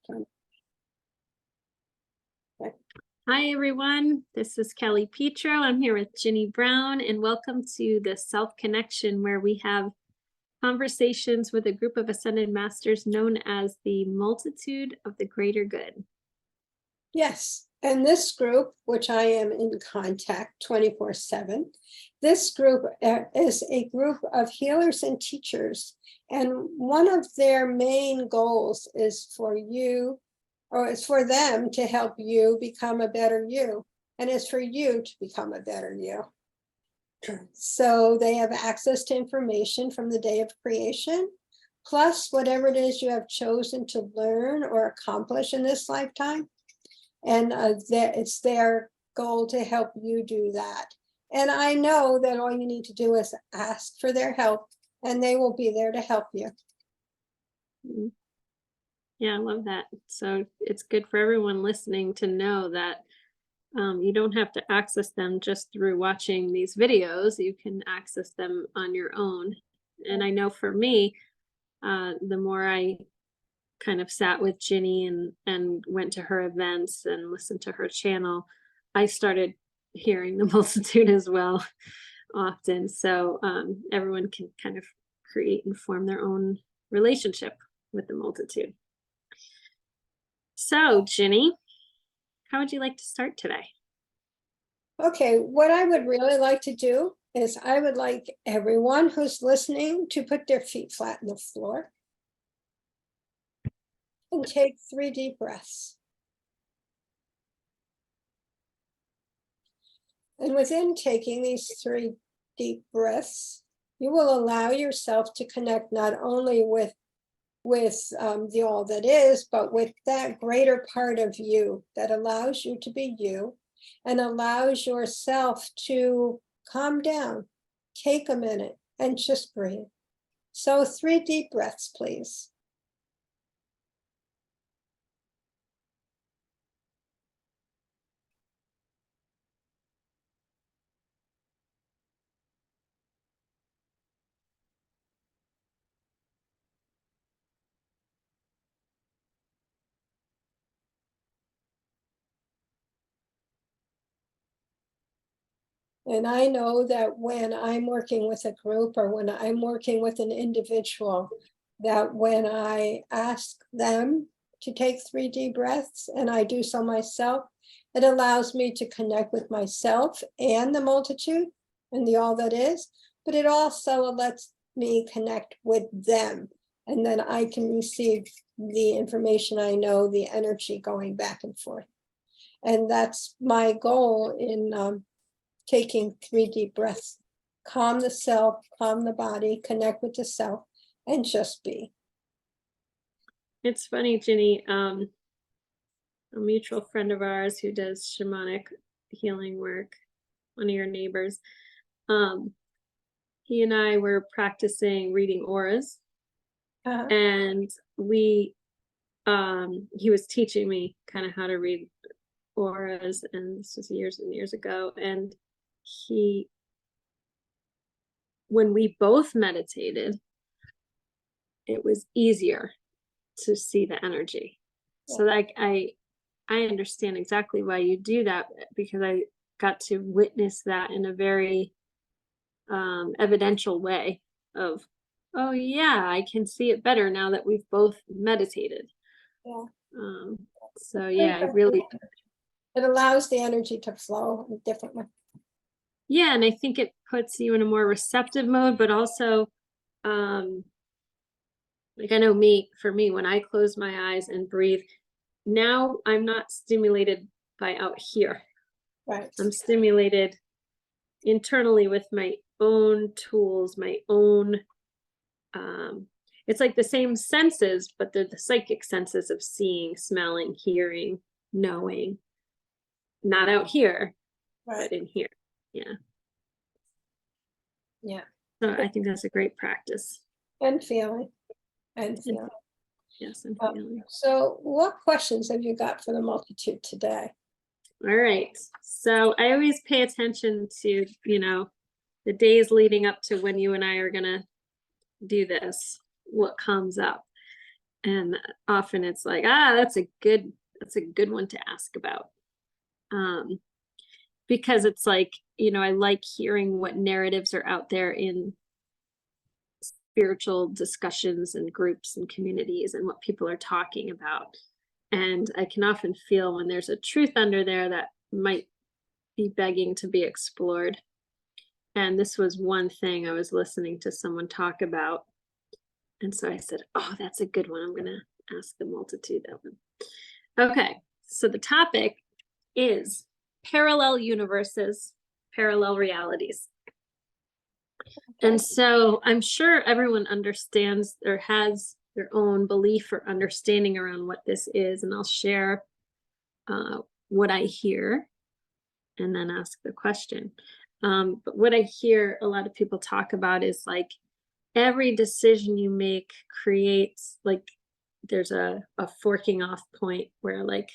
Okay. Hi, everyone. This is Kelly Pietro. I'm here with Ginny Brown, and welcome to the Self Connection, where we have conversations with a group of ascended masters known as the Multitude of the Greater Good. Yes, and this group, which I am in contact 24/7, this group is a group of healers and teachers. And one of their main goals is for you, or it's for them to help you become a better you, and it's for you to become a better you. So they have access to information from the day of creation, plus whatever it is you have chosen to learn or accomplish in this lifetime. And it's their goal to help you do that. And I know that all you need to do is ask for their help, and they will be there to help you. Yeah, I love that. So it's good for everyone listening to know that you don't have to access them just through watching these videos. You can access them on your own. And I know for me, the more I kind of sat with Ginny and went to her events and listened to her channel, I started hearing the multitude as well often. So everyone can kind of create and form their own relationship with the multitude. So Ginny, how would you like to start today? Okay, what I would really like to do is I would like everyone who's listening to put their feet flat on the floor and take 3 deep breaths. And within taking these 3 deep breaths, you will allow yourself to connect not only with the all that is, but with that greater part of you that allows you to be you and allows yourself to calm down. Take a minute and just breathe. So 3 deep breaths, please. And I know that when I'm working with a group or when I'm working with an individual, that when I ask them to take 3 deep breaths, and I do so myself, it allows me to connect with myself and the multitude and the all that is, but it also lets me connect with them. And then I can receive the information I know, the energy going back and forth. And that's my goal in taking 3 deep breaths. Calm the self, calm the body, connect with the self, and just be. It's funny, Ginny, a mutual friend of ours who does shamanic healing work, one of your neighbors, he and I were practicing reading auras, and he was teaching me kind of how to read auras, and this was years and years ago. And when we both meditated, it was easier to see the energy. So like I understand exactly why you do that, because I got to witness that in a very evidential way of, oh yeah, I can see it better now that we've both meditated. Yeah. So yeah, it allows the energy to flow in a different way. Yeah, and I think it puts you in a more receptive mode, but also like I know for me, when I close my eyes and breathe, now I'm not stimulated by out here. Right. I'm stimulated internally with my own tools, my own, it's like the same senses, but they're the psychic senses of seeing, smelling, hearing, knowing, not out here, but in here. Yeah. Yeah. So I think that's a great practice. And feeling. Yes, and feeling. So what questions have you got for the multitude today? All right. So I always pay attention to, the days leading up to when you and I are going to do this, what comes up. And often it's like, that's a good one to ask about. Because it's like, I like hearing what narratives are out there in spiritual discussions and groups and communities and what people are talking about. And I can often feel when there's a truth under there that might be begging to be explored. And this was one thing I was listening to someone talk about. And so I said, oh, that's a good one. I'm going to ask the multitude that one. Okay, so the topic is parallel universes, parallel realities. And so I'm sure everyone understands or has their own belief or understanding around what this is. And I'll share what I hear and then ask the question. But what I hear a lot of people talk about is like every decision you make creates, like, there's a forking off point where, like,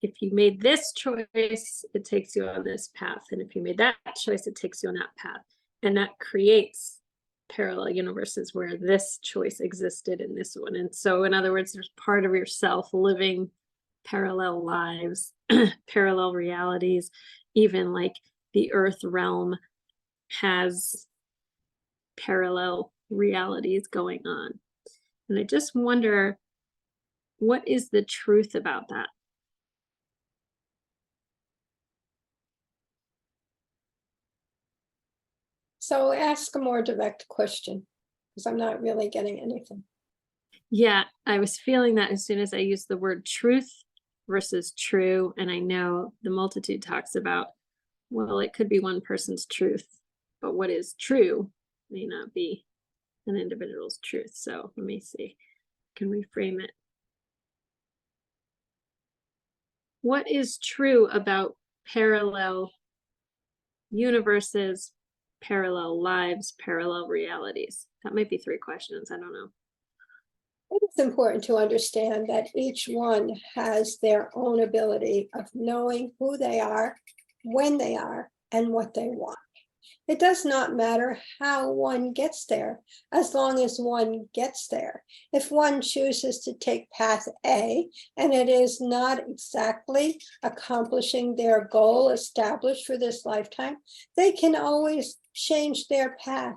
if you made this choice, it takes you on this path. And if you made that choice, it takes you on that path. And that creates parallel universes where this choice existed in this one. And so, in other words, there's part of yourself living parallel lives, parallel realities, even like the earth realm has parallel realities going on. And I just wonder, what is the truth about that? So ask a more direct question, because I'm not really getting anything. Yeah, I was feeling that as soon as I used the word truth versus true. And I know the multitude talks about, well, it could be one person's truth, but what is true may not be an individual's truth. So let me see, can we frame it? What is true about parallel universes, parallel lives, parallel realities? That might be 3 questions. I don't know. I think it's important to understand that each one has their own ability of knowing who they are, when they are, and what they want. It does not matter how one gets there, as long as one gets there. If one chooses to take path A, and it is not exactly accomplishing their goal established for this lifetime, they can always change their path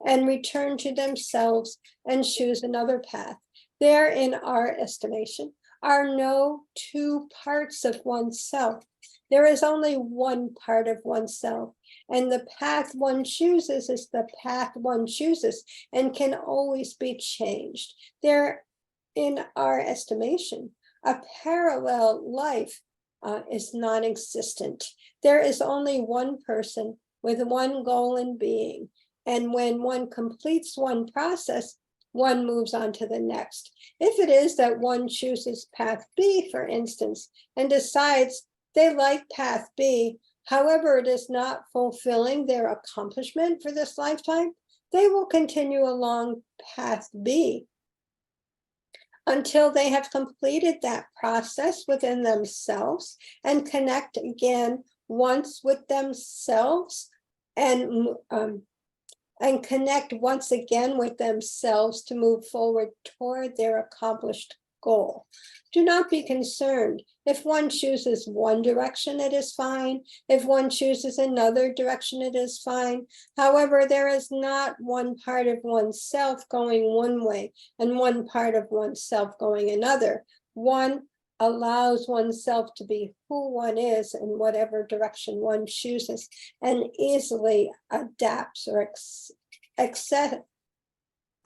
and return to themselves and choose another path. There, in our estimation, are no 2 parts of oneself. There is only one part of oneself, and the path one chooses is the path one chooses and can always be changed. There, in our estimation, a parallel life is non-existent. There is only one person with one goal in being, and when one completes one process, one moves on to the next. If it is that one chooses path B, for instance, and decides they like path B, however, it is not fulfilling their accomplishment for this lifetime, they will continue along path B until they have completed that process within themselves and connect again once with themselves and connect once again with themselves to move forward toward their accomplished goal. Do not be concerned. If one chooses one direction, it is fine. If one chooses another direction, it is fine. However, there is not one part of oneself going one way and one part of oneself going another. One allows oneself to be who one is in whatever direction one chooses, and easily adapts or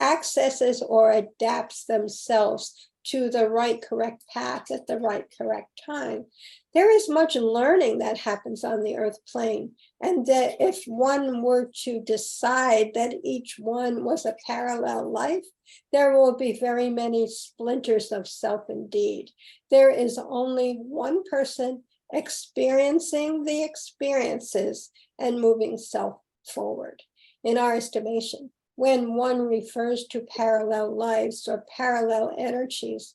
accesses or adapts themselves to the right correct path at the right correct time. There is much learning that happens on the earth plane, and that if one were to decide that each one was a parallel life, there will be very many splinters of self indeed. There is only one person experiencing the experiences and moving self forward. In our estimation, when one refers to parallel lives or parallel energies,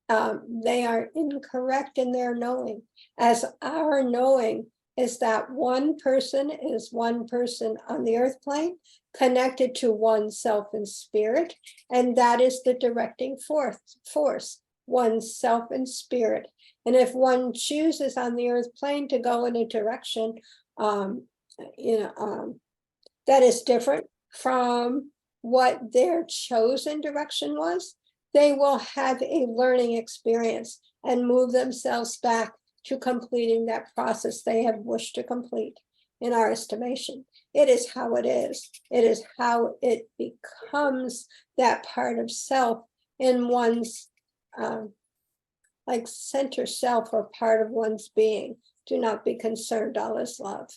they are incorrect in their knowing, as our knowing is that one person is one person on the earth plane connected to oneself in spirit, and that is the directing force, oneself in spirit. And if one chooses on the earth plane to go in a direction, that is different from what their chosen direction was, they will have a learning experience and move themselves back to completing that process they have wished to complete. In our estimation, it is how it is. It is how it becomes that part of self in one's like center self or part of one's being. Do not be concerned, all is love.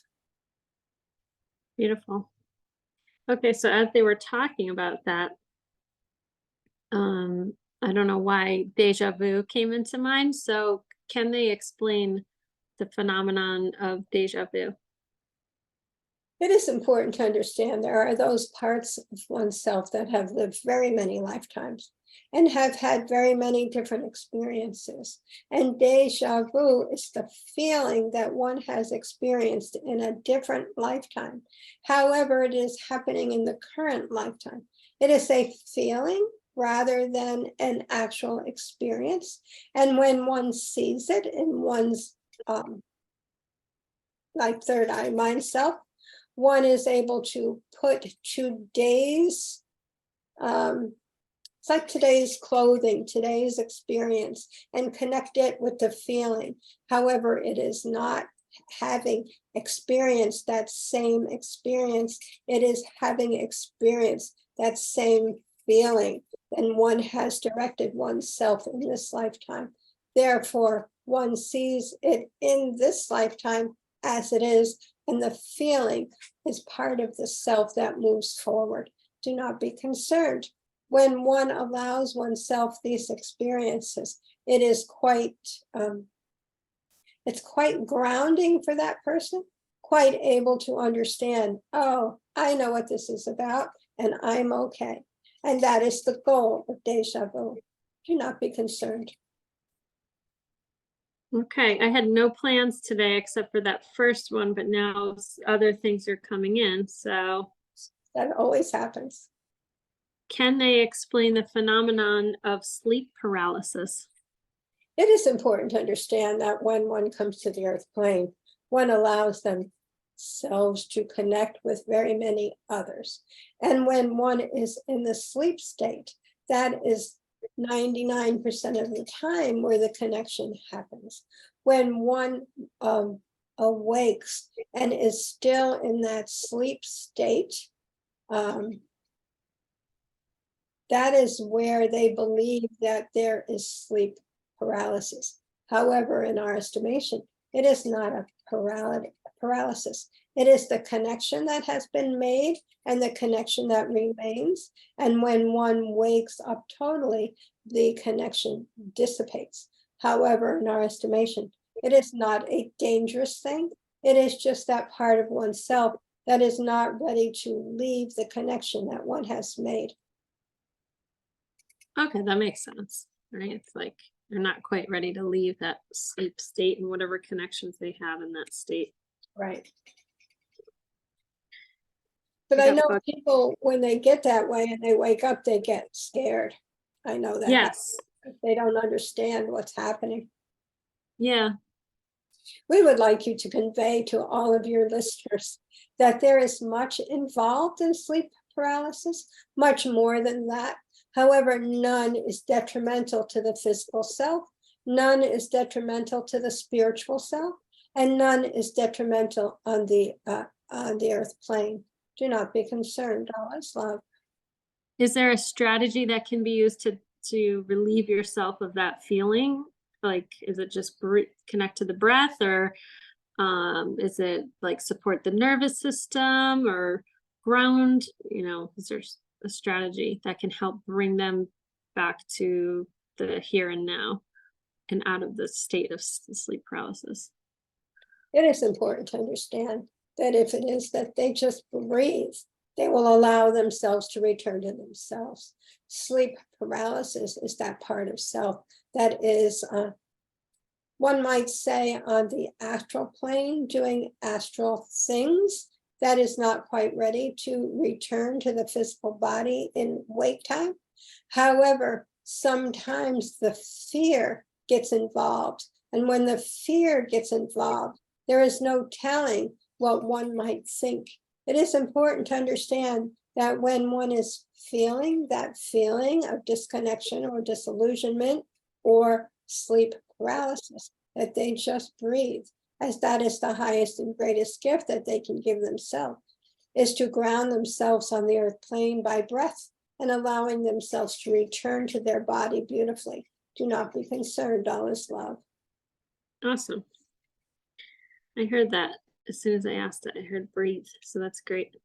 Beautiful. Okay, so as they were talking about that, I don't know why deja vu came into mind. So can they explain the phenomenon of deja vu? It is important to understand there are those parts of oneself that have lived very many lifetimes and have had very many different experiences. And deja vu is the feeling that one has experienced in a different lifetime. However, it is happening in the current lifetime. It is a feeling rather than an actual experience. And when one sees it in one's like third eye mind self, one is able to put today's, it's like today's clothing, today's experience, and connect it with the feeling. However, it is not having experienced that same experience. It is having experienced that same feeling, and one has directed oneself in this lifetime. Therefore, one sees it in this lifetime as it is, and the feeling is part of the self that moves forward. Do not be concerned. When one allows oneself these experiences, it is quite, it's quite grounding for that person, quite able to understand, oh, I know what this is about, and I'm okay. And that is the goal of deja vu. Do not be concerned. Okay, I had no plans today except for that first one, but now other things are coming in. So that always happens. Can they explain the phenomenon of sleep paralysis? It is important to understand that when one comes to the earth plane, one allows themselves to connect with very many others. And when one is in the sleep state, that is 99% of the time where the connection happens. When one awakes and is still in that sleep state, that is where they believe that there is sleep paralysis. However, in our estimation, it is not a paralysis. It is the connection that has been made and the connection that remains. And when one wakes up totally, the connection dissipates. However, in our estimation, it is not a dangerous thing. It is just that part of oneself that is not ready to leave the connection that one has made. Okay, that makes sense. Right? It's like they're not quite ready to leave that sleep state and whatever connections they have in that state. Right. But I know people, when they get that way and they wake up, they get scared. I know that. Yes. They don't understand what's happening. Yeah. We would like you to convey to all of your listeners that there is much involved in sleep paralysis, much more than that. However, none is detrimental to the physical self, none is detrimental to the spiritual self, and none is detrimental on the earth plane. Do not be concerned, all is love. Is there a strategy that can be used to relieve yourself of that feeling? Like, is it just connect to the breath, or is it like support the nervous system or ground? Is there a strategy that can help bring them back to the here and now and out of the state of sleep paralysis? It is important to understand that if it is that they just breathe, they will allow themselves to return to themselves. Sleep paralysis is that part of self that is one might say on the astral plane, doing astral things, that is not quite ready to return to the physical body in wake time. However, sometimes the fear gets involved. And when the fear gets involved, there is no telling what one might think. It is important to understand that when one is feeling that feeling of disconnection or disillusionment or sleep paralysis, that they just breathe, as that is the highest and greatest gift that they can give themselves, is to ground themselves on the earth plane by breath and allowing themselves to return to their body beautifully. Do not be concerned, all is love. Awesome. I heard that as soon as I asked it, I heard breathe. So that's great.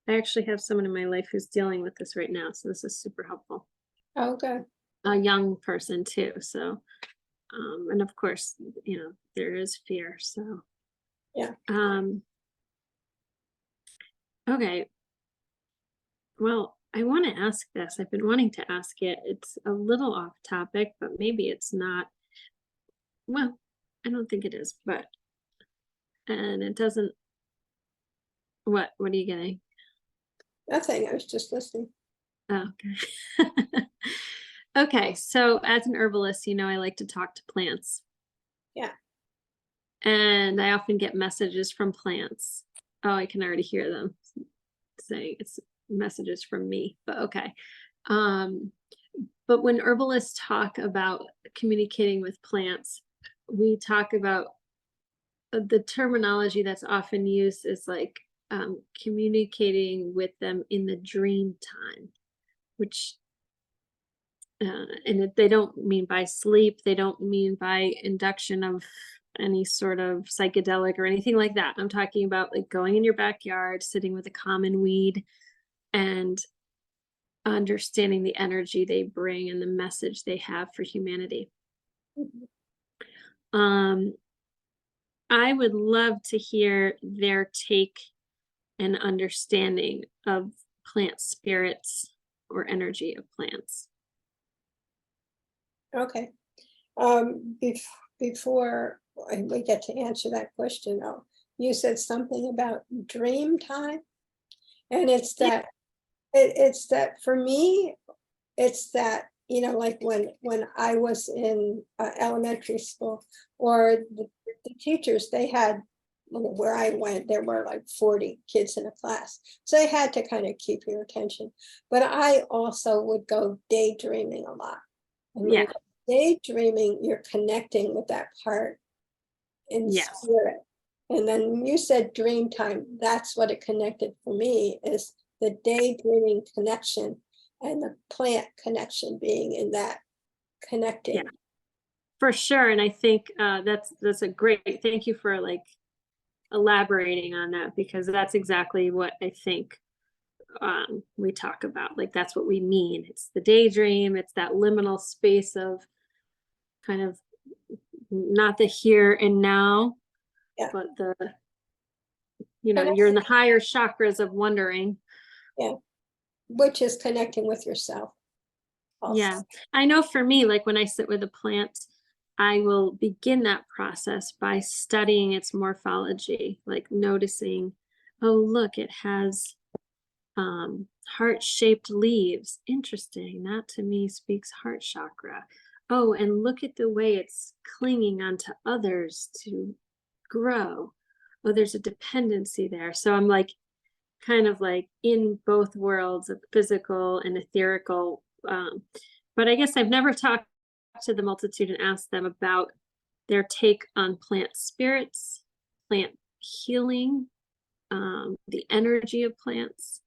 I actually have someone in my life who's dealing with this right now. So this is super helpful. Okay. A young person too. So, and of course, there is fear. So, Yeah. Okay. Well, I want to ask this. I've been wanting to ask it. It's a little off topic, but maybe it's not. Well, I don't think it is, and it doesn't. What are you getting? Nothing. I was just listening. Oh, okay. Okay. So as an herbalist, I like to talk to plants. Yeah. And I often get messages from plants. Oh, I can already hear them saying it's messages from me, but okay. But when herbalists talk about communicating with plants, we talk about the terminology that's often used is like communicating with them in the dream time, which and they don't mean by sleep, they don't mean by induction of any sort of psychedelic or anything like that. I'm talking about like going in your backyard, sitting with a common weed, and understanding the energy they bring and the message they have for humanity. I would love to hear their take and understanding of plant spirits or energy of plants. Okay. Before we get to answer that question, though, you said something about dream time, and it's that it's that for me, it's that like when I was in elementary school, or the teachers, they had, where I went, there were like 40 kids in a class, so they had to kind of keep your attention. But I also would go daydreaming a lot, and when you go daydreaming, you're connecting with that part in spirit. And then you said dream time, that's what it connected for me, is the daydreaming connection and the plant connection being in that connecting. Yeah, for sure. And I think that's a great, thank you for like elaborating on that, because that's exactly what I think we talk about. Like that's what we mean. It's the daydream, it's that liminal space of kind of not the here and now, but the you're in the higher chakras of wondering. Yeah, which is connecting with yourself also. Yeah, I know for me, like when I sit with a plant, I will begin that process by studying its morphology, like noticing, oh look, it has heart-shaped leaves. Interesting. That to me speaks heart chakra. Oh, and look at the way it's clinging onto others to grow. Oh, there's a dependency there. So I'm like kind of like in both worlds of physical and etherical. But I guess I've never talked to the multitude and asked them about their take on plant spirits, plant healing, the energy of plants.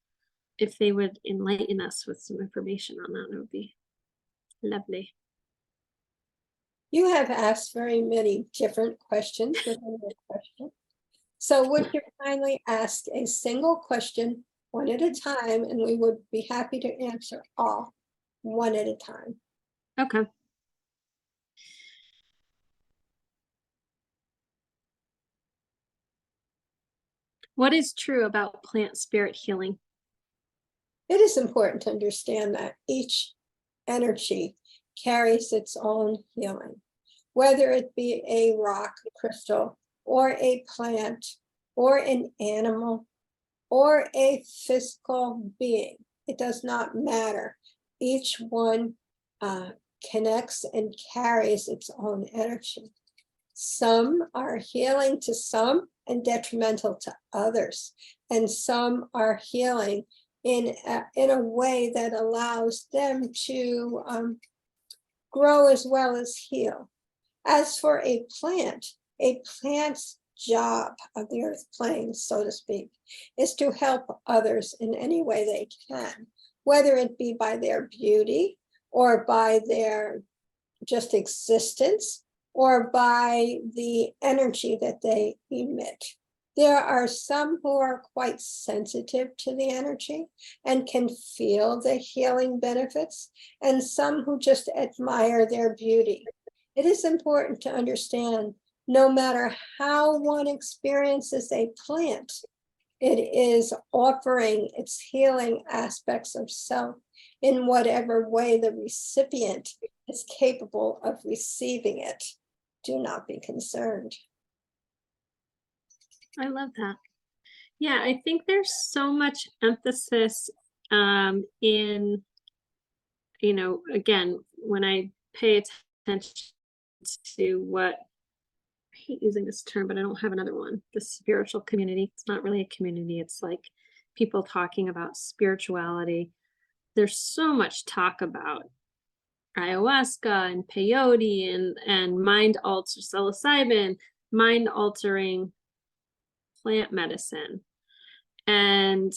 If they would enlighten us with some information on that, it would be lovely. You have asked very many different questions within your question. So would you kindly ask a single question one at a time, and we would be happy to answer all one at a time. Okay. What is true about plant spirit healing? It is important to understand that each energy carries its own healing. whether it be a rock crystal or a plant or an animal or a physical being. It does not matter. Each one connects and carries its own energy. Some are healing to some and detrimental to others, and some are healing in a way that allows them to grow as well as heal. As for a plant's job of the earth plane, so to speak, is to help others in any way they can, whether it be by their beauty or by their just existence or by the energy that they emit. There are some who are quite sensitive to the energy and can feel the healing benefits, and some who just admire their beauty. It is important to understand, no matter how one experiences a plant, it is offering its healing aspects of self in whatever way the recipient is capable of receiving it. Do not be concerned. I love that. Yeah, I think there's so much emphasis in, again, when I pay attention to what, I hate using this term, but I don't have another one, the spiritual community. It's not really a community. It's like people talking about spirituality. There's so much talk about ayahuasca and peyote and mind alter psilocybin, mind altering plant medicine. And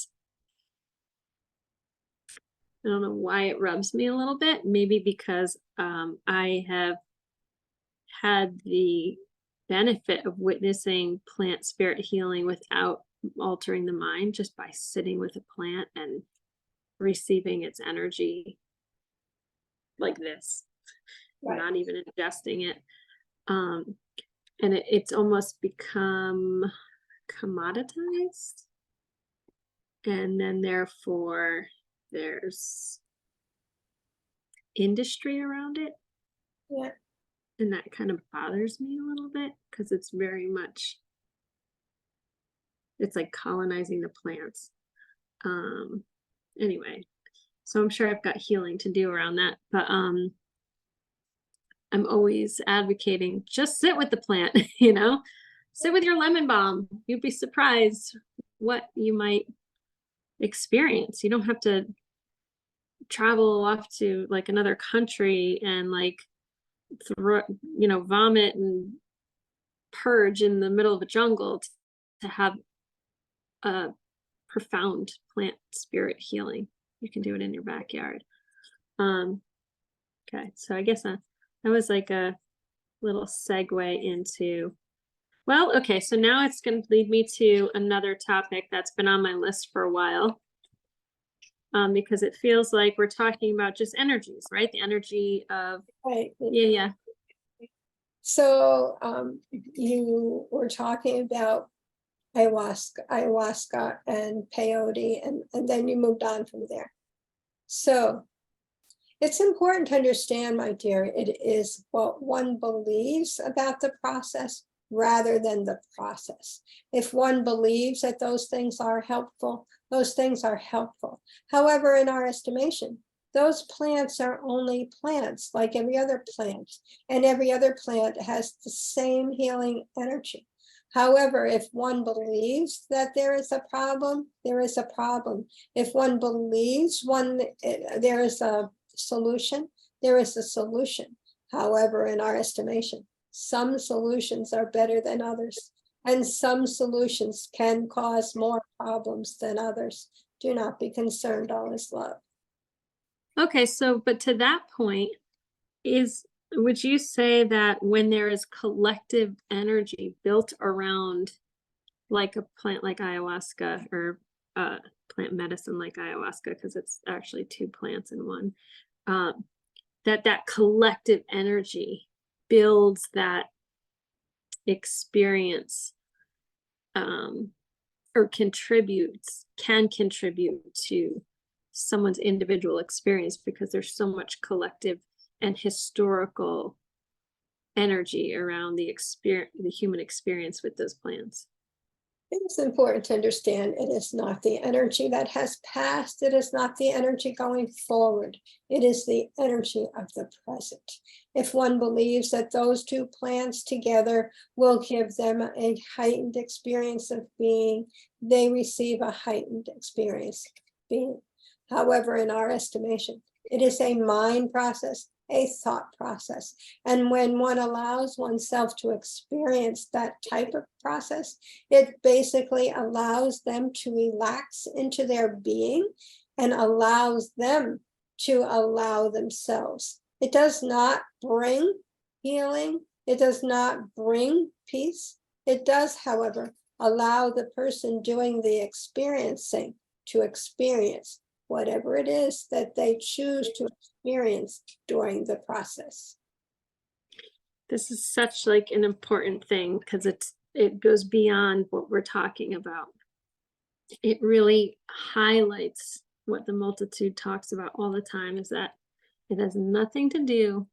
I don't know why it rubs me a little bit, maybe because I have had the benefit of witnessing plant spirit healing without altering the mind, just by sitting with a plant and receiving its energy like this, Right. not even ingesting it. And it's almost become commoditized. And then therefore there's industry around it. Yeah. And that kind of bothers me a little bit because it's very much, it's like colonizing the plants. Anyway, so I'm sure I've got healing to do around that, but I'm always advocating just sit with the plant, sit with your lemon balm. You'd be surprised what you might experience. You don't have to travel off to like another country and like vomit and purge in the middle of a jungle to have a profound plant spirit healing. You can do it in your backyard. Okay, so I guess that was like a little segue into, well, okay, so now it's going to lead me to another topic that's been on my list for a while, because it feels like we're talking about just energies, right? The energy of, Right. yeah. So you were talking about ayahuasca and peyote, and then you moved on from there. So it's important to understand, my dear, it is what one believes about the process rather than the process. If one believes that those things are helpful, those things are helpful. However, in our estimation, those plants are only plants like every other plant, and every other plant has the same healing energy. However, if one believes that there is a problem, there is a problem. If one believes there is a solution, there is a solution. However, in our estimation, some solutions are better than others, and some solutions can cause more problems than others. Do not be concerned, all is love. Okay, so, but to that point, would you say that when there is collective energy built around like a plant like ayahuasca, or plant medicine like ayahuasca, because it's actually two plants in one, that collective energy builds that experience, or can contribute to someone's individual experience, because there's so much collective and historical energy around the human experience with those plants. It's important to understand it is not the energy that has passed. It is not the energy going forward. It is the energy of the present. If one believes that those two plants together will give them a heightened experience of being, they receive a heightened experience of being. However, in our estimation, it is a mind process, a thought process. And when one allows oneself to experience that type of process, it basically allows them to relax into their being and allows them to allow themselves. It does not bring healing. It does not bring peace. It does, however, allow the person doing the experiencing to experience whatever it is that they choose to experience during the process. This is such like an important thing because it goes beyond what we're talking about. It really highlights what the multitude talks about all the time, is that it has nothing to do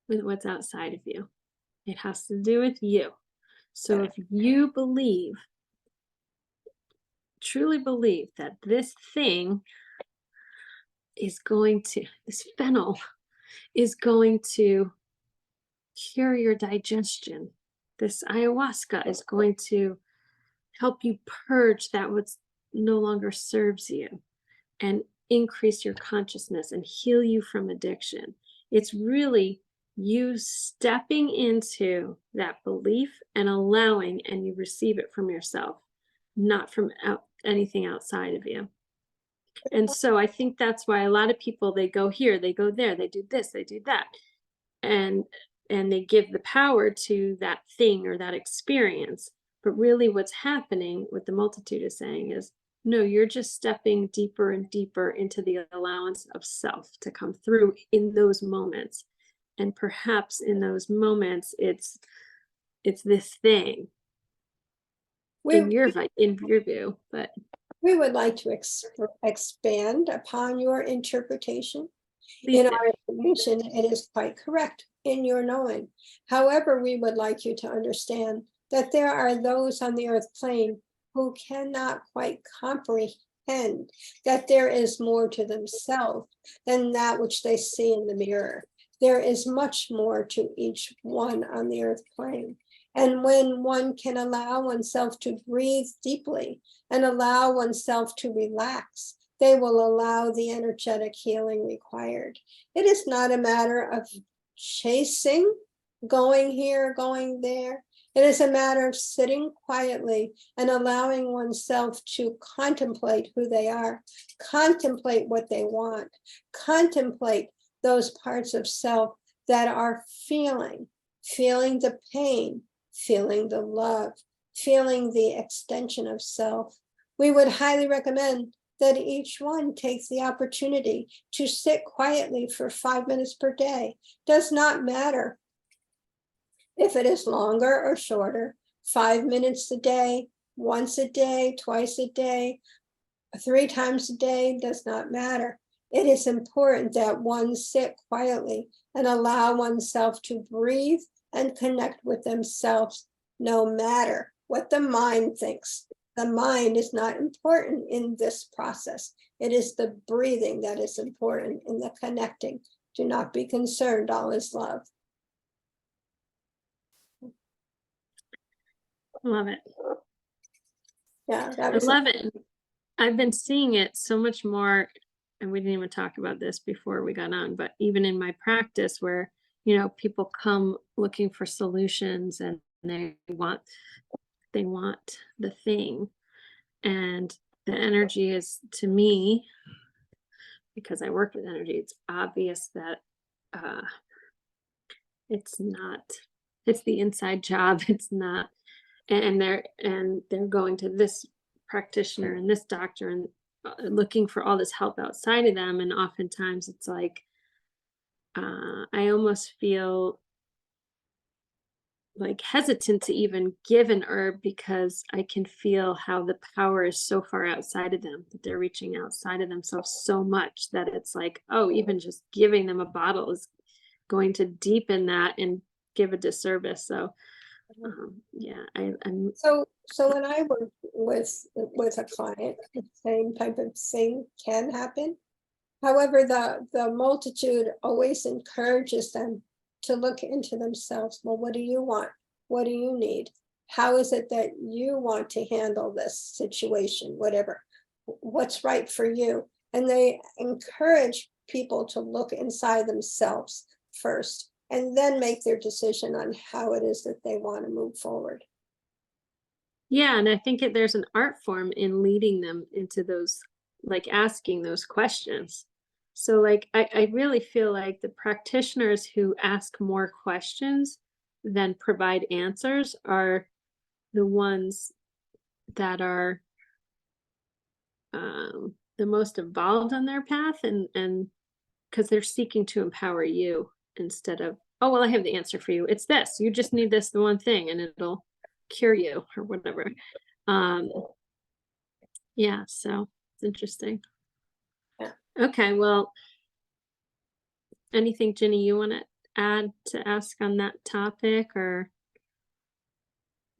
with what's outside of you. It has to do with you. So if you believe, truly believe that this thing is going to, this fennel is going to cure your digestion, this ayahuasca is going to help you purge that what's no longer serves you and increase your consciousness and heal you from addiction. It's really you stepping into that belief and allowing, and you receive it from yourself, not from anything outside of you. And so I think that's why a lot of people, they go here, they go there, they do this, they do that. And they give the power to that thing or that experience. But really what's happening, what the multitude is saying is, no, you're just stepping deeper and deeper into the allowance of self to come through in those moments. And perhaps in those moments, it's this thing in your view, but we would like to expand upon your interpretation. please In do. our estimation, it is quite correct in your knowing. However, we would like you to understand that there are those on the earth plane who cannot quite comprehend that there is more to themselves than that which they see in the mirror. There is much more to each one on the earth plane. And when one can allow oneself to breathe deeply and allow oneself to relax, they will allow the energetic healing required. It is not a matter of chasing, going here, going there. It is a matter of sitting quietly and allowing oneself to contemplate who they are, contemplate what they want, contemplate those parts of self that are feeling the pain, feeling the love, feeling the extension of self. We would highly recommend that each one takes the opportunity to sit quietly for 5 minutes per day. Does not matter if it is longer or shorter, 5 minutes a day, once a day, twice a day, 3 times a day, does not matter. It is important that one sit quietly and allow oneself to breathe and connect with themselves, no matter what the mind thinks. The mind is not important in this process. It is the breathing that is important in the connecting. Do not be concerned, all is love. Love it. Yeah, I love it. I've been seeing it so much more, and we didn't even talk about this before we got on, but even in my practice where, people come looking for solutions and they want the thing. And the energy is, to me, because I work with energy, it's obvious that it's the inside job. It's not, and they're going to this practitioner and this doctor and looking for all this help outside of them. And oftentimes it's like, I almost feel like hesitant to even give an herb because I can feel how the power is so far outside of them, that they're reaching outside of themselves so much that it's like, oh, even just giving them a bottle is going to deepen that and give a disservice. So yeah, I'm So when I work with a client, the same type of thing can happen. However, the multitude always encourages them to look into themselves. Well, what do you want? What do you need? How is it that you want to handle this situation? Whatever, what's right for you? And they encourage people to look inside themselves first, and then make their decision on how it is that they want to move forward. yeah, and I think there's an art form in leading them into those, like asking those questions. So like I really feel like the practitioners who ask more questions than provide answers are the ones that are the most involved on their path, and because they're seeking to empower you instead of, oh well, I have the answer for you, it's this, you just need this the one thing and it'll cure you or whatever. um yeah, so it's interesting. Yeah. Okay, well, anything, Ginny, you want to add to ask on that topic? Or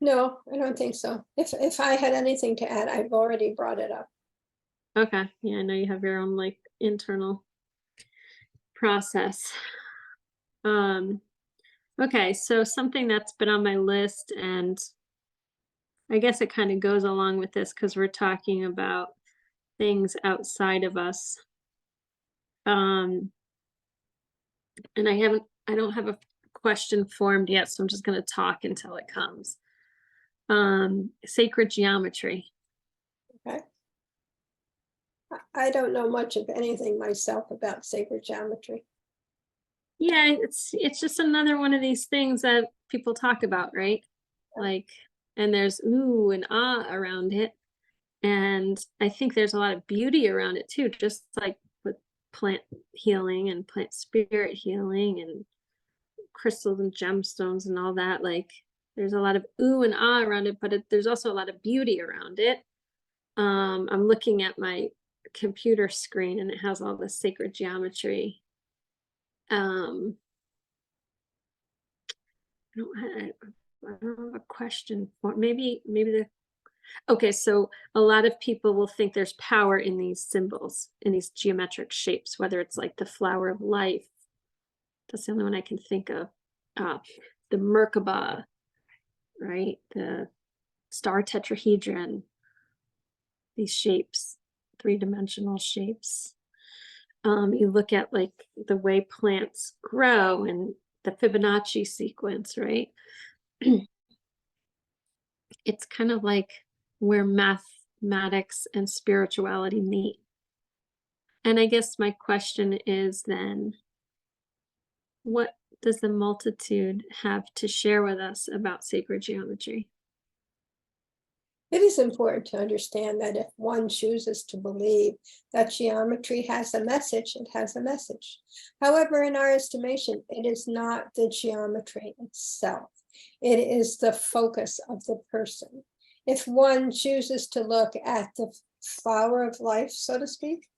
No, I don't think so. If I had anything to add, I've already brought it up. okay, yeah, I know you have your own like internal process. um okay, so something that's been on my list, and I guess it kind of goes along with this because we're talking about things outside of us. Um, and I don't have a question formed yet, so I'm just going to talk until it comes. Sacred geometry. Okay. I don't know much of anything myself about sacred geometry. Yeah, it's just another one of these things that people talk about, right? Like, and there's ooh and ah around it. And I think there's a lot of beauty around it too, just like with plant healing and plant spirit healing and crystals and gemstones and all that. Like, there's a lot of ooh and ah around it, but there's also a lot of beauty around it. I'm looking at my computer screen and it has all this sacred geometry. Um, I don't have a question for, maybe the, okay, so a lot of people will think there's power in these symbols, in these geometric shapes, whether it's like the flower of life. That's the only one I can think of. The Merkaba, right? The star tetrahedron, these shapes, three-dimensional shapes. You look at like the way plants grow and the Fibonacci sequence, right? It's kind of like where mathematics and spirituality meet. And I guess my question is then, what does the multitude have to share with us about sacred geometry? It is important to understand that if one chooses to believe that geometry has a message, it has a message. However, in our estimation, it is not the geometry itself. It is the focus of the person. If one chooses to look at the flower of life, so to speak,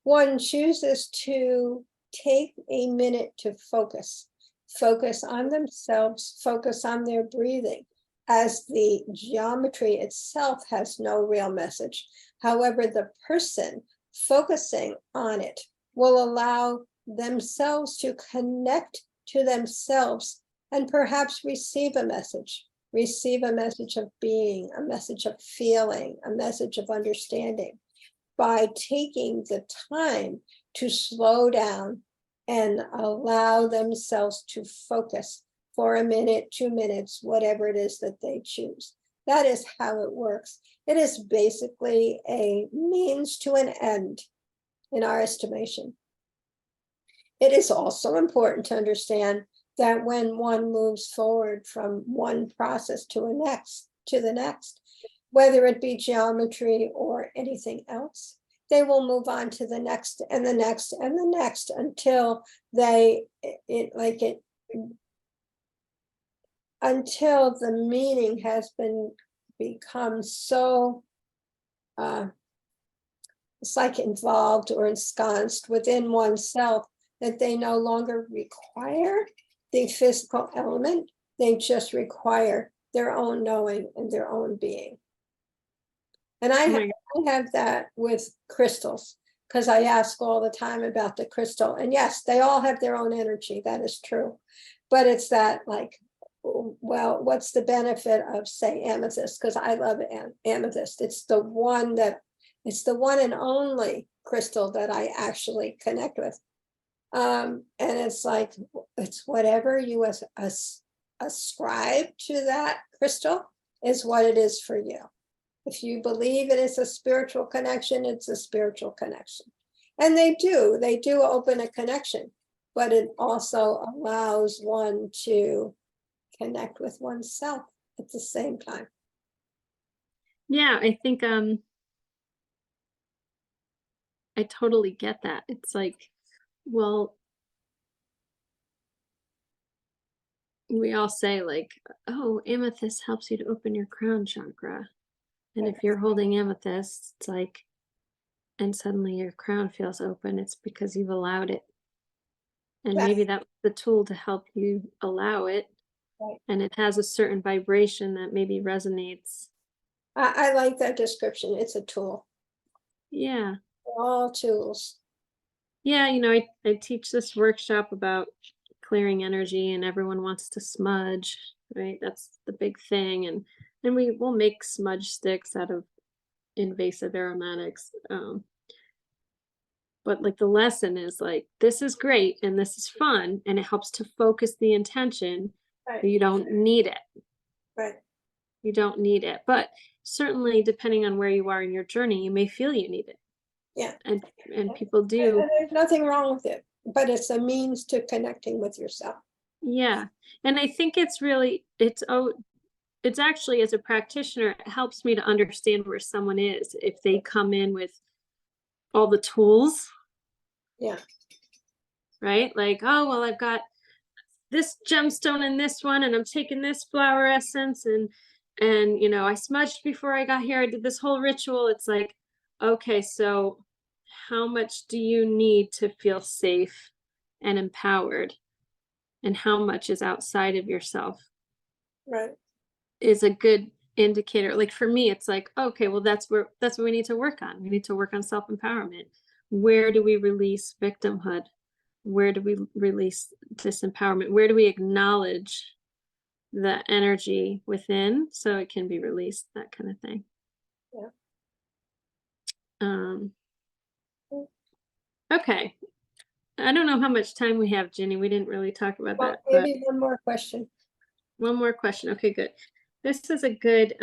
one chooses to take a minute to focus on themselves, focus on their breathing, as the geometry itself has no real message. However, the person focusing on it will allow themselves to connect to themselves and perhaps receive a message of being, a message of feeling, a message of understanding, by taking the time to slow down and allow themselves to focus for a minute, 2 minutes, whatever it is that they choose. That is how it works. It is basically a means to an end in our estimation. It is also important to understand that when one moves forward from one process to the next, whether it be geometry or anything else, they will move on to the next and the next and the next until until the meaning has become so it's like involved or ensconced within oneself that they no longer require the physical element. They just require their own knowing and their own being. And I have that with crystals, because I ask all the time about the crystal. And yes, they all have their own energy. That is true. But it's that like, well, what's the benefit of, say, amethyst? Because I love amethyst. It's the one and only crystal that I actually connect with. And it's like, it's whatever you ascribe to that crystal is what it is for you. If you believe it is a spiritual connection, it's a spiritual connection. And they do open a connection, but it also allows one to connect with oneself at the same time. Yeah, I think I totally get that. It's like, well, we all say like, oh, amethyst helps you to open your crown chakra. And if you're holding amethyst, it's like, and suddenly your crown feels open, it's because you've allowed it. And maybe that's the tool to help you allow it. Right. And it has a certain vibration that maybe resonates. I like that description. It's a tool. Yeah. They're all tools. Yeah, I teach this workshop about clearing energy, and everyone wants to smudge, right? That's the big thing. And then we will make smudge sticks out of invasive aromatics. But like the lesson is like, this is great and this is fun and it helps to focus the intention, Right. but you don't need it. Right. You don't need it. But certainly depending on where you are in your journey, you may feel you need it. Yeah. And people do. And there's nothing wrong with it, but it's a means to connecting with yourself. Yeah. And I think it's actually, as a practitioner, it helps me to understand where someone is if they come in with all the tools. Yeah. Right? Like, oh, well, I've got this gemstone and this one, and I'm taking this flower essence, and I smudged before I got here. I did this whole ritual. It's like, okay, so how much do you need to feel safe and empowered? And how much is outside of yourself? Right. Is a good indicator. Like for me, it's like, okay, well, that's what we need to work on. We need to work on self-empowerment. Where do we release victimhood? Where do we release disempowerment? Where do we acknowledge the energy within so it can be released? That kind of thing. Yeah. Okay. I don't know how much time we have, Ginny. We didn't really talk about that. Maybe one more question. One more question. Okay, good. This is a good,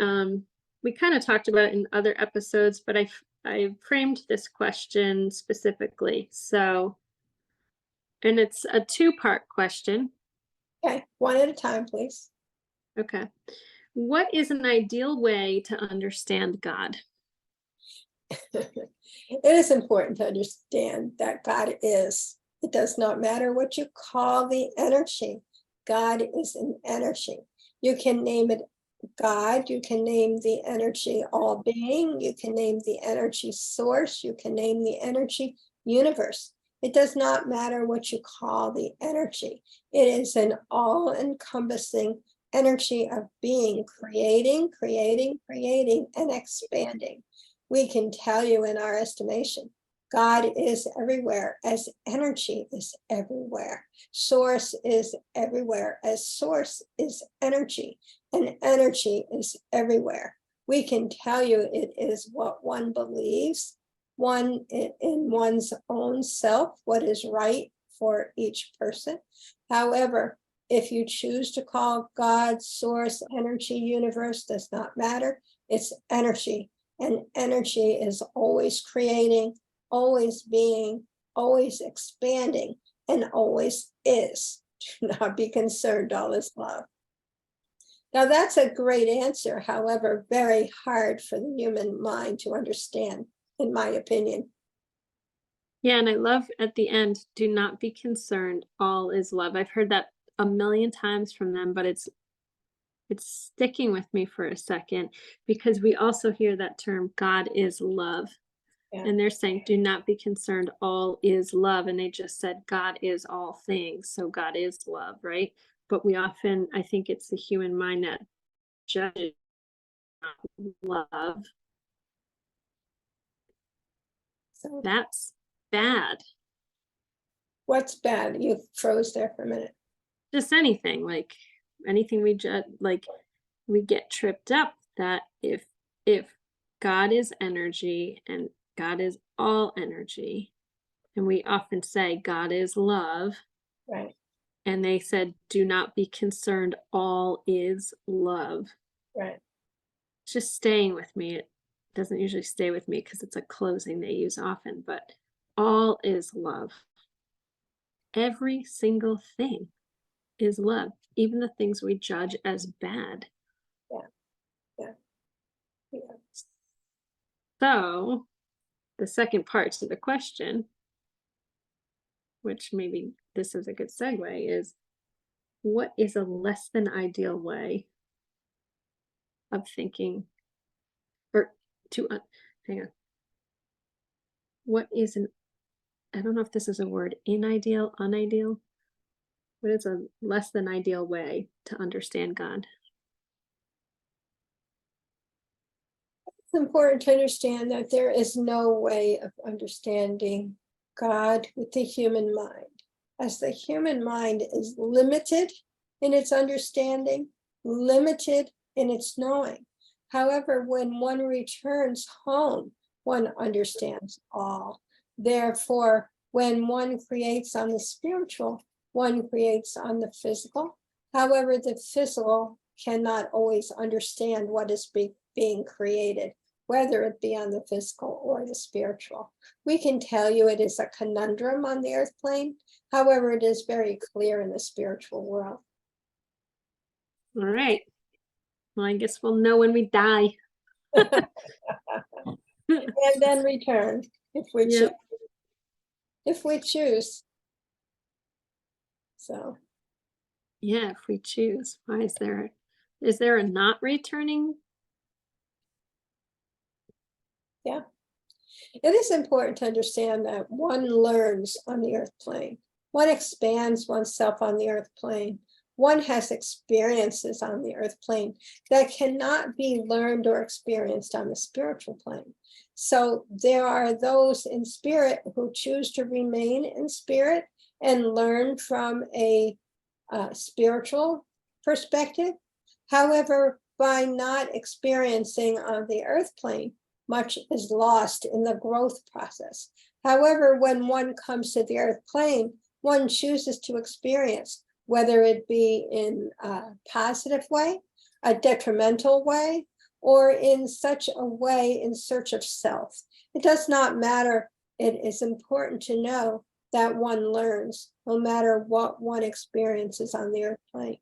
we kind of talked about it in other episodes, but I framed this question specifically. So, and it's a two-part question. Okay, one at a time, please. Okay. What is an ideal way to understand God? It is important to understand that God is. It does not matter what you call the energy. God is an energy. You can name it God. You can name the energy all being. You can name the energy source. You can name the energy universe. It does not matter what you call the energy. It is an all-encompassing energy of being, creating, and expanding. We can tell you in our estimation, God is everywhere as energy is everywhere. Source is everywhere as source is energy, and energy is everywhere. We can tell you it is what one believes, one in one's own self, what is right for each person. However, if you choose to call God source, energy, universe, does not matter. It's energy. And energy is always creating, always being, always expanding, and always is. Do not be concerned, all is love. Now that's a great answer, however, very hard for the human mind to understand, in my opinion. Yeah, and I love at the end, do not be concerned, all is love. I've heard that a million times from them, but it's sticking with me for a second because we also hear that term, God is love. Yeah. And they're saying, do not be concerned, all is love. And they just said, God is all things. So God is love, right? But we often, I think it's the human mind that judges love. So That's bad. what's bad? You froze there for a minute. Just anything, like anything we judge, like we get tripped up that if God is energy and God is all energy, and we often say God is love, Right. and they said, do not be concerned, all is love. Right. It's just staying with me. It doesn't usually stay with me because it's a closing they use often, but all is love. Every single thing is love, even the things we judge as bad. Yeah. So, the second part to the question, which maybe this is a good segue, is what is a less than ideal way of thinking, or to, hang on, what is an, I don't know if this is a word, unideal, unideal? What is a less than ideal way to understand God? It's important to understand that there is no way of understanding God with the human mind, as the human mind is limited in its understanding, limited in its knowing. However, when one returns home, one understands all. Therefore, when one creates on the spiritual, one creates on the physical. However, the physical cannot always understand what is being created, whether it be on the physical or the spiritual. We can tell you it is a conundrum on the earth plane. However, it is very clear in the spiritual world. All right. Well, I guess we'll know when we die. And then return if we choose. If we choose. So. Yeah, if we choose. Why is there a not returning? Yeah. It is important to understand that one learns on the earth plane. One expands oneself on the earth plane. One has experiences on the earth plane that cannot be learned or experienced on the spiritual plane. So there are those in spirit who choose to remain in spirit and learn from a spiritual perspective. However, by not experiencing on the earth plane, much is lost in the growth process. However, when one comes to the earth plane, one chooses to experience, whether it be in a positive way, a detrimental way, or in such a way in search of self. It does not matter. It is important to know that one learns, no matter what one experiences on the earth plane.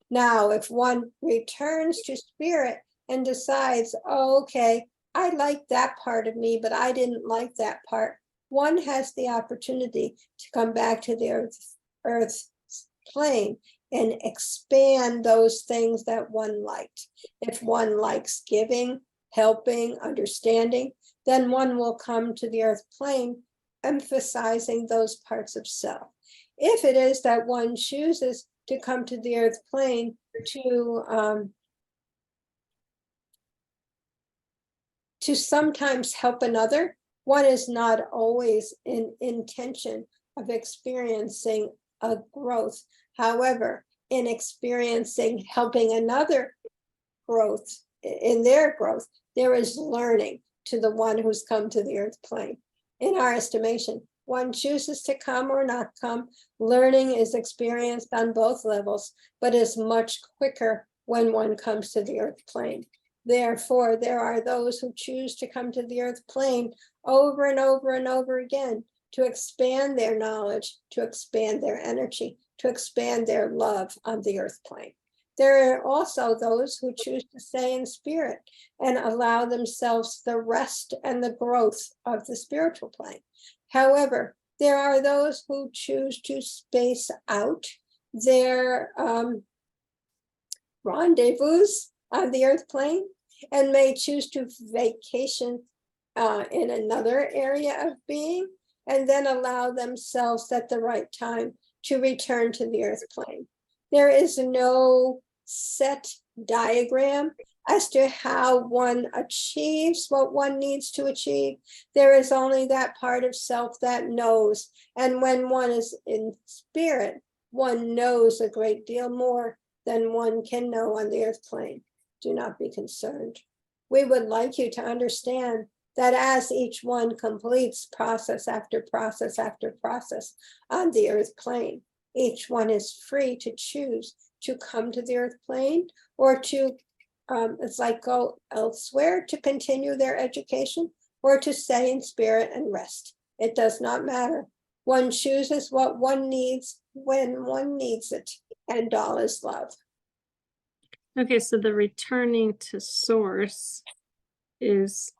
Now, if one returns to spirit and decides, oh, okay, I like that part of me, but I didn't like that part, one has the opportunity to come back to the earth plane and expand those things that one liked. If one likes giving, helping, understanding, then one will come to the earth plane emphasizing those parts of self. If it is that one chooses to come to the earth plane to sometimes help another, one is not always in intention of experiencing a growth. However, in experiencing helping another growth, in their growth, there is learning to the one who's come to the earth plane. In our estimation, one chooses to come or not come. Learning is experienced on both levels, but is much quicker when one comes to the earth plane. Therefore, there are those who choose to come to the earth plane over and over and over again to expand their knowledge, to expand their energy, to expand their love on the earth plane. There are also those who choose to stay in spirit and allow themselves the rest and the growth of the spiritual plane. However, there are those who choose to space out their rendezvous on the earth plane and may choose to vacation in another area of being, and then allow themselves at the right time to return to the earth plane. There is no set diagram as to how one achieves what one needs to achieve. There is only that part of self that knows. And when one is in spirit, one knows a great deal more than one can know on the earth plane. Do not be concerned. We would like you to understand that as each one completes process after process after process on the earth plane, each one is free to choose to come to the earth plane or to, it's like go elsewhere to continue their education or to stay in spirit and rest. It does not matter. One chooses what one needs when one needs it, and all is love. Okay, so the returning to source is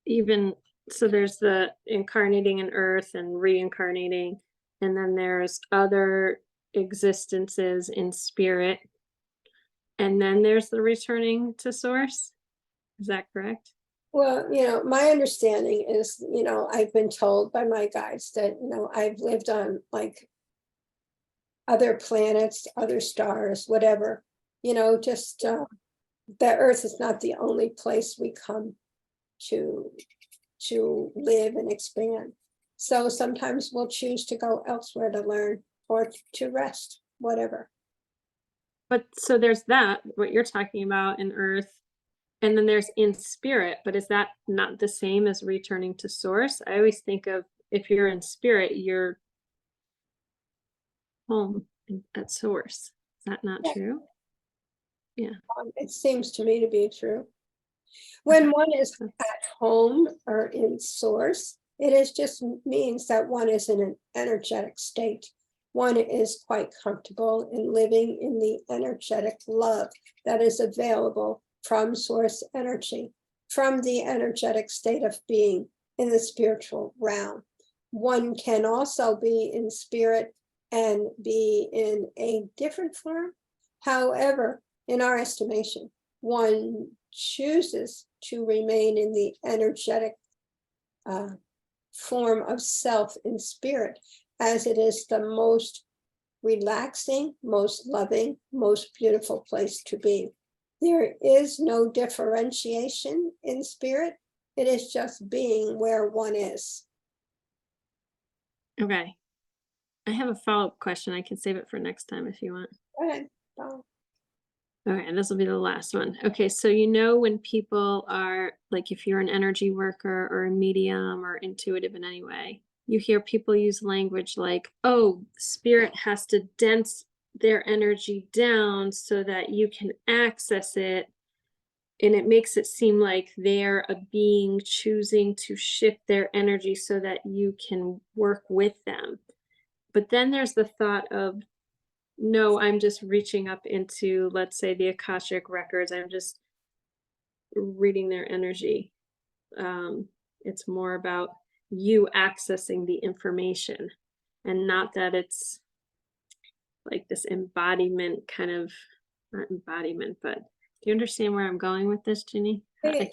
even, so there's the incarnating in earth and reincarnating, and then there's other existences in spirit, and then there's the returning to source. Is that correct? Well, my understanding is, I've been told by my guides that, I've lived on like other planets, other stars, whatever, just the earth is not the only place we come to live and expand. So sometimes we'll choose to go elsewhere to learn or to rest, whatever. But so there's that, what you're talking about in earth, and then there's in spirit, but is that not the same as returning to source? I always think of, if you're in spirit, you're home at source. Is that not true? Yeah. It seems to me to be true. When one is at home or in source, it is just means that one is in an energetic state. One is quite comfortable in living in the energetic love that is available from source energy, from the energetic state of being in the spiritual realm. One can also be in spirit and be in a different form. However, in our estimation, one chooses to remain in the energetic form of self in spirit, as it is the most relaxing, most loving, most beautiful place to be. There is no differentiation in spirit. It is just being where one is. Okay. I have a follow-up question. I can save it for next time if you want. Go ahead. Go. Okay, and this will be the last one. Okay, so when people are, like, if you're an energy worker or a medium or intuitive in any way, you hear people use language like, oh, spirit has to dense their energy down so that you can access it. And it makes it seem like they're a being choosing to shift their energy so that you can work with them. But then there's the thought of, no, I'm just reaching up into, let's say, the Akashic records. I'm just reading their energy. It's more about you accessing the information, and not that it's like this embodiment kind of, not embodiment, but do you understand where I'm going with this, Ginny? It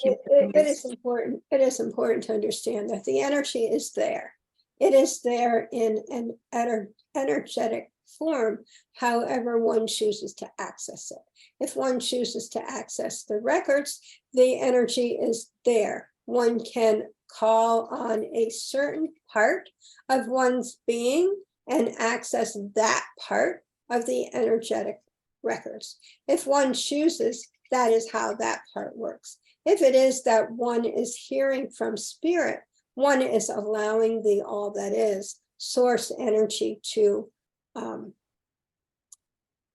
is important. It is important to understand that the energy is there. It is there in an energetic form, however one chooses to access it. If one chooses to access the records, the energy is there. One can call on a certain part of one's being and access that part of the energetic records. If one chooses, that is how that part works. If it is that one is hearing from spirit, one is allowing the all that is source energy to,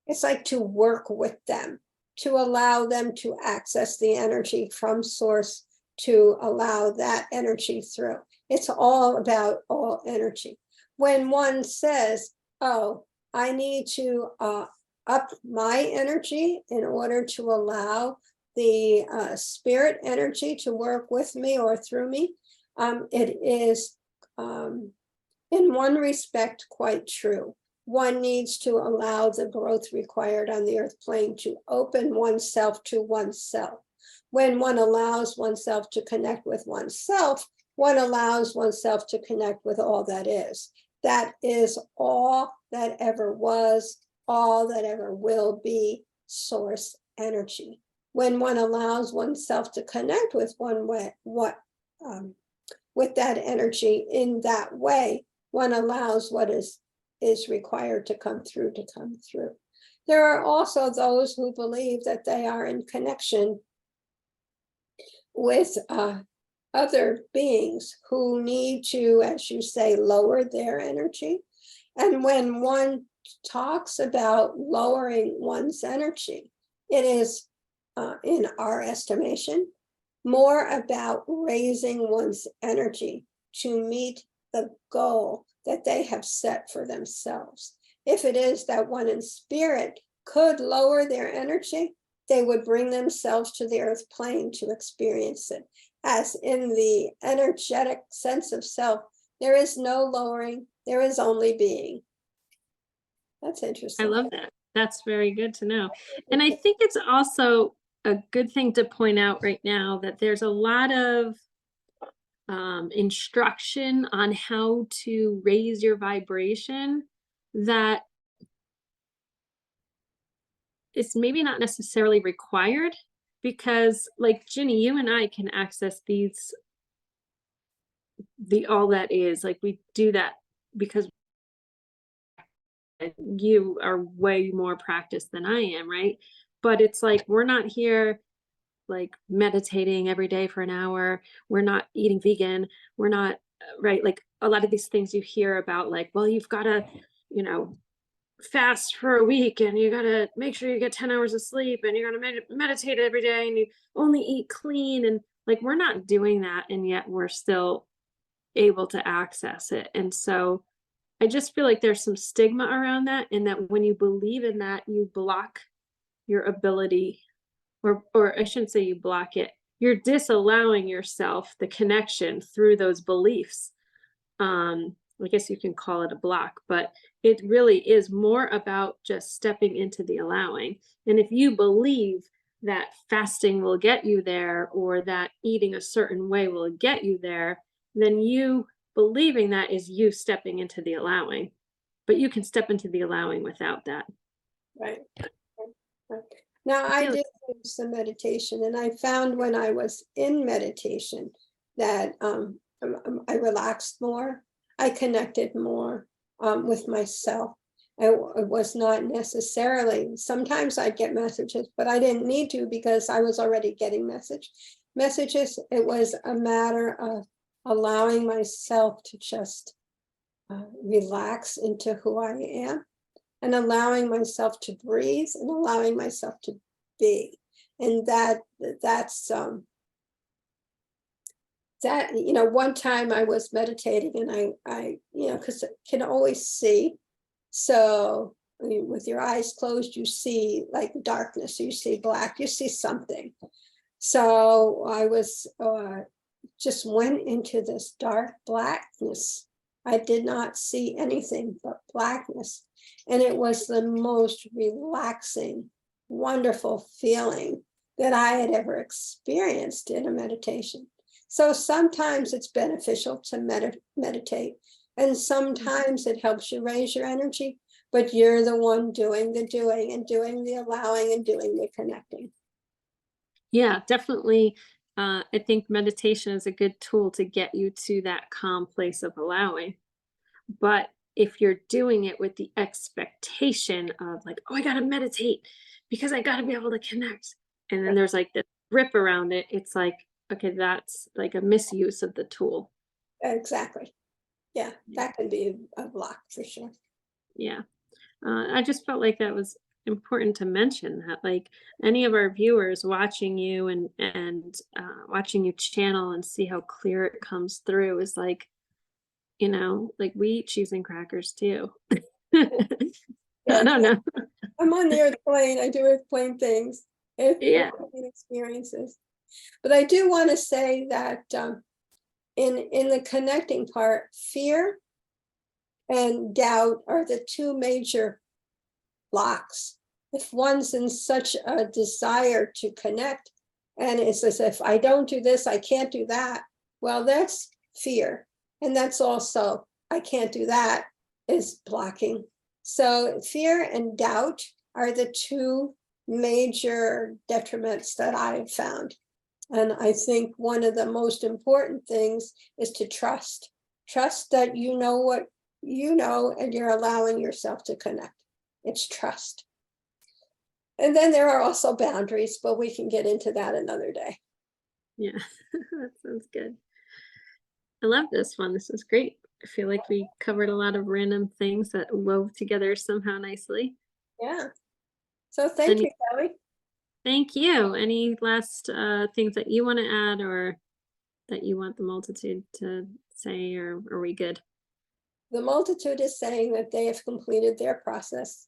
it's like to work with them, to allow them to access the energy from source, to allow that energy through. It's all about all energy. When one says, oh, I need to up my energy in order to allow the spirit energy to work with me or through me, it is in one respect quite true. One needs to allow the growth required on the earth plane to open oneself to oneself. When one allows oneself to connect with oneself, one allows oneself to connect with all that is. That is all that ever was, all that ever will be, source energy. When one allows oneself to connect with with that energy in that way, one allows what is required to come through. There are also those who believe that they are in connection with other beings who need to, as you say, lower their energy. And when one talks about lowering one's energy, it is, in our estimation, more about raising one's energy to meet the goal that they have set for themselves. If it is that one in spirit could lower their energy, they would bring themselves to the earth plane to experience it. As in the energetic sense of self, there is no lowering, there is only being. That's interesting. I love that. That's very good to know. And I think it's also a good thing to point out right now that there's a lot of instruction on how to raise your vibration that it's maybe not necessarily required, because like Ginny, you and I can access the all that is, like we do that because you are way more practiced than I am, right? But it's like we're not here like meditating every day for an hour. We're not eating vegan. We're not right. Like a lot of these things you hear about, like, well, you've got to, you know, fast for a week and you got to make sure you get 10 hours of sleep and you're going to meditate every day and you only eat clean. And like, we're not doing that. And yet we're still able to access it. And so I just feel like there's some stigma around that. And that when you believe in that, you block your ability, or I shouldn't say you block it, you're disallowing yourself the connection through those beliefs. I guess you can call it a block, but it really is more about just stepping into the allowing. And if you believe that fasting will get you there, or that eating a certain way will get you there, then you believing that is you stepping into the allowing. But you can step into the allowing without that. Right. Now, I did do some meditation, and I found when I was in meditation that I relaxed more, I connected more with myself. It was not necessarily, sometimes I'd get messages, but I didn't need to because I was already getting messages. It was a matter of allowing myself to just relax into who I am, and allowing myself to breathe, and allowing myself to be. And that's that, you know, one time I was meditating and I you know, because I can always see. So I mean, with your eyes closed, you see like darkness, you see black, you see something. So I was just went into this dark blackness. I did not see anything but blackness. And it was the most relaxing, wonderful feeling that I had ever experienced in a meditation. So sometimes it's beneficial to meditate, and sometimes it helps you raise your energy, but you're the one doing the doing and doing the allowing and doing the connecting. Yeah, definitely. I think meditation is a good tool to get you to that calm place of allowing. But if you're doing it with the expectation of like, oh, I got to meditate because I got to be able to connect, and then there's like this grip around it, it's like, okay, that's like a misuse of the tool. Exactly. Yeah, that can be a block for sure. Yeah. I just felt like that was important to mention, that like any of our viewers watching you and watching you channel and see how clear it comes through is like, you know, like we eat cheese and crackers too. I Yeah, don't know. I'm on the airplane. I do airplane things. Yeah. Experiences. But I do want to say that in the connecting part, fear and doubt are the two major blocks. If one's in such a desire to connect And it's as if I don't do this, I can't do that. Well, that's fear. And that's also, I can't do that, is blocking. So fear and doubt are the two major detriments that I've found. And I think one of the most important things is to trust. Trust that you know what you know, and you're allowing yourself to connect. It's trust. And then there are also boundaries, but we can get into that another day. Yeah, that sounds good. I love this one. This was great. I feel like we covered a lot of random things that wove together somehow nicely. Yeah. So thank Any, you, Kelly. thank you. Any last things that you want to add or that you want the multitude to say, or are we good? The multitude is saying that they have completed their process.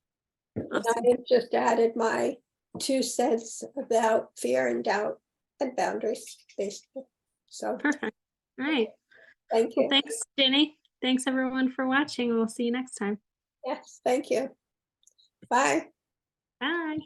And Awesome. I have just added my 2 cents about fear and doubt and boundaries, basically. So Perfect. All right. thank Well, you. thanks, Ginny. Thanks everyone for watching. We'll see you next time. Yes, thank you. Bye. Bye.